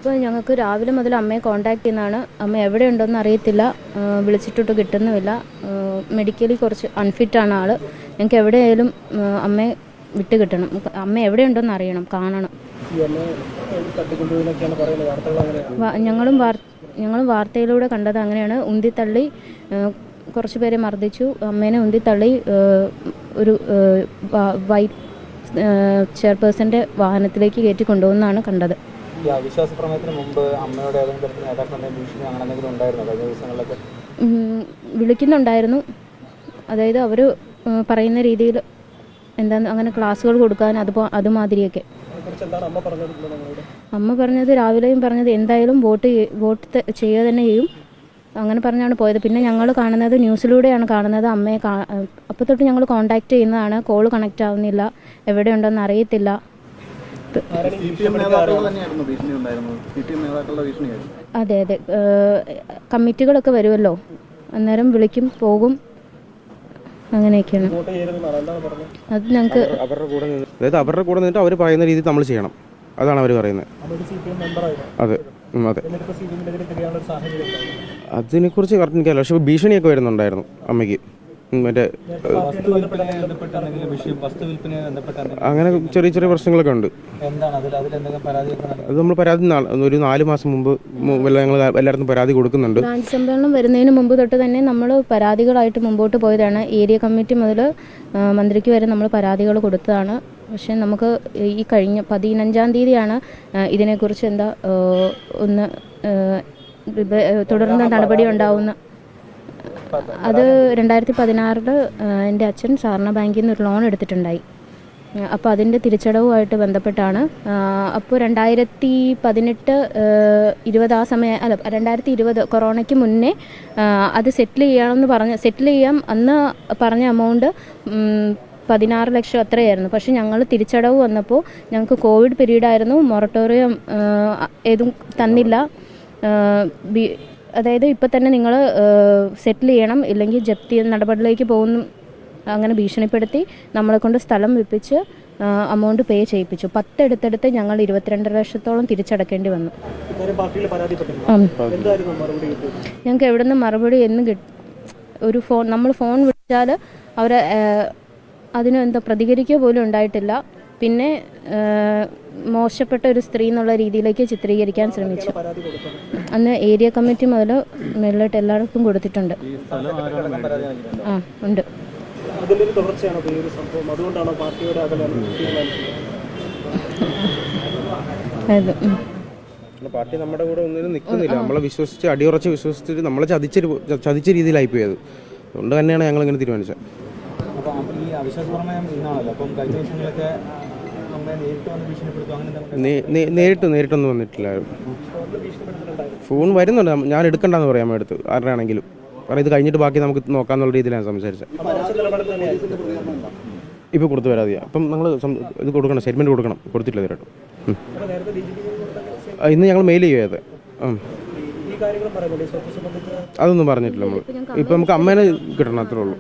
ഇപ്പോൾ ഞങ്ങൾക്ക് രാവിലെ മുതൽ അമ്മയെ കോൺടാക്ട് ചെയ്യുന്നതാണ്. അമ്മ എവിടെയുണ്ടോയെന്ന് അറിയത്തില്ല, വിളിച്ചിട്ടൊട്ട് കിട്ടുന്നുമില്ല. മെഡിക്കലി കുറച്ച് അൺഫിറ്റാണ് ആൾ. ഞങ്ങൾക്ക് എവിടെയായാലും അമ്മയെ വിട്ട് കിട്ടണം. അമ്മ എവിടെയുണ്ടോയെന്ന് അറിയണം, കാണണം. ഞങ്ങളും വാർത്തയിലൂടെ കണ്ടത് അങ്ങനെയാണ്. ഉന്തിത്തള്ളി കുറച്ച് പേരെ മർദ്ദിച്ചു, അമ്മേനെ ഉന്തിത്തള്ളി ഒരു വൈറ്റ് ചെയർപേഴ്സൻ്റെ വാഹനത്തിലേക്ക് കയറ്റി കൊണ്ടുപോകുന്നതാണ് കണ്ടത്. വിളിക്കുന്നുണ്ടായിരുന്നു. അതായത് അവർ പറയുന്ന രീതിയിൽ എന്താന്ന് അങ്ങനെ ക്ലാസ്സുകൾ കൊടുക്കാൻ അതുമാതിരിയൊക്കെ. അമ്മ പറഞ്ഞത് രാവിലെയും പറഞ്ഞത് എന്തായാലും വോട്ട് ചെയ്യുക തന്നെ ചെയ്യും, അങ്ങനെ പറഞ്ഞാണ് പോയത്. പിന്നെ ഞങ്ങൾ കാണുന്നത് ന്യൂസിലൂടെയാണ് കാണുന്നത്. അമ്മയെ അപ്പോൾ തൊട്ട് ഞങ്ങൾ കോൺടാക്ട് ചെയ്യുന്നതാണ്. കോൾ കണക്റ്റ് ആവുന്നില്ല, എവിടെയുണ്ടെന്ന് അറിയത്തില്ല. അതെ അതെ, കമ്മിറ്റികളൊക്കെ വരുമല്ലോ, അന്നേരം വിളിക്കും, പോകും, അങ്ങനെയൊക്കെയാണ്. അത് ഞങ്ങൾക്ക് അവരുടെ കൂടെ നിന്നിട്ട് അവർ പറയുന്ന രീതിയിൽ നമ്മൾ ചെയ്യണം, അതാണ് അവർ പറയുന്നത്. അതെ അതെ, അതിനെക്കുറിച്ച് കറക്റ്റ് എനിക്കല്ല. പക്ഷേ ഭീഷണിയൊക്കെ വരുന്നുണ്ടായിരുന്നു അമ്മയ്ക്ക്. മറ്റേ അങ്ങനെ ചെറിയ ചെറിയ പ്രശ്നങ്ങളൊക്കെ ഉണ്ട്. അത് നമ്മൾ പരാതി ഒരു 4 മാസം മുമ്പ് ഞങ്ങൾ എല്ലായിടത്തും പരാതി കൊടുക്കുന്നുണ്ട്. ബ്രാഞ്ച് സമ്മേളനം വരുന്നതിന് മുമ്പ് തൊട്ട് തന്നെ നമ്മൾ പരാതികളായിട്ട് മുമ്പോട്ട് പോയതാണ്. ഏരിയ കമ്മിറ്റി മുതൽ മന്ത്രിക്ക് വരെ നമ്മൾ പരാതികൾ കൊടുത്തതാണ്. പക്ഷേ നമുക്ക് ഈ കഴിഞ്ഞ 15-ാം തീയതിയാണ് ഇതിനെക്കുറിച്ച് ഒന്ന് തുടർന്ന് നടപടി ഉണ്ടാവുന്ന. അത് 2016 എൻ്റെ അച്ഛൻ സാധാരണ ബാങ്കിൽ നിന്ന് ഒരു ലോൺ എടുത്തിട്ടുണ്ടായി. അപ്പോൾ അതിൻ്റെ തിരിച്ചടവുമായിട്ട് ബന്ധപ്പെട്ടാണ്. അപ്പോൾ 2018-20 ആ സമയം, അല്ല 2020 കൊറോണയ്ക്ക് മുന്നേ അത് സെറ്റിൽ ചെയ്യാം അന്ന് പറഞ്ഞ എമൗണ്ട് 16 ലക്ഷം അത്രയായിരുന്നു. പക്ഷെ ഞങ്ങൾ തിരിച്ചടവ് വന്നപ്പോൾ ഞങ്ങൾക്ക് കോവിഡ് പീരീഡായിരുന്നു, മൊറട്ടോറിയം ഏതും തന്നില്ല. അതായത് ഇപ്പം തന്നെ നിങ്ങൾ സെറ്റിൽ ചെയ്യണം, ഇല്ലെങ്കിൽ ജപ്തി നടപടിയിലേക്ക് പോകുന്നു, അങ്ങനെ ഭീഷണിപ്പെടുത്തി നമ്മളെ കൊണ്ട് സ്ഥലം വിൽപ്പിച്ച് അമൗണ്ട് പേ ചെയ്യിപ്പിച്ചു. 10 എടുത്തെടുത്ത് ഞങ്ങൾ 22 ലക്ഷത്തോളം തിരിച്ചടക്കേണ്ടി വന്നു. ഞങ്ങൾക്ക് എവിടെ നിന്ന് മറുപടി എന്നും ഒരു നമ്മൾ ഫോൺ വിളിച്ചാൽ അവർ അതിനെന്താ പ്രതികരിക്കുക പോലും ഉണ്ടായിട്ടില്ല. പിന്നെ മോശപ്പെട്ട ഒരു സ്ത്രീ എന്നുള്ള രീതിയിലേക്ക് ചിത്രീകരിക്കാൻ ശ്രമിച്ചു. അന്ന് ഏരിയ കമ്മിറ്റി മുതൽ മേളിലോട്ട് എല്ലാവർക്കും കൊടുത്തിട്ടുണ്ട്. ഉണ്ട്. പാർട്ടി നമ്മുടെ കൂടെ ഒന്നിനും നിൽക്കുന്നില്ല. നമ്മളെ വിശ്വസിച്ച് അടിയുറച്ച് വിശ്വസിച്ചിട്ട് നമ്മളെ ചതിച്ച രീതിയിലായിപ്പോയത്. അതുകൊണ്ട് തന്നെയാണ് ഞങ്ങൾ ഇങ്ങനെ തീരുമാനിച്ചത്. നേരിട്ടൊന്നും വന്നിട്ടില്ല. ഫോൺ വരുന്നുണ്ട്, ഞാൻ എടുക്കണ്ടെന്ന് പറയാം എടുത്ത് ആരുടെയാണെങ്കിലും. കാരണം ഇത് കഴിഞ്ഞിട്ട് ബാക്കി നമുക്ക് നോക്കാന്നുള്ള രീതിയിലാണ് സംസാരിച്ചത്. ഇപ്പോൾ കൊടുത്തു വരാതെയാ. അപ്പം നിങ്ങൾ ഇത് കൊടുക്കണം, സ്റ്റേറ്റ്മെൻറ്റ് കൊടുക്കണം. കൊടുത്തിട്ടില്ല ഇതുവരെയായിട്ടും. ഇന്ന് ഞങ്ങൾ മെയിൽ ചെയ്യാതെ അതൊന്നും പറഞ്ഞിട്ടില്ല നമ്മൾ. ഇപ്പം നമുക്ക് അമ്മേനെ കിട്ടണം, അത്രേ ഉള്ളൂ.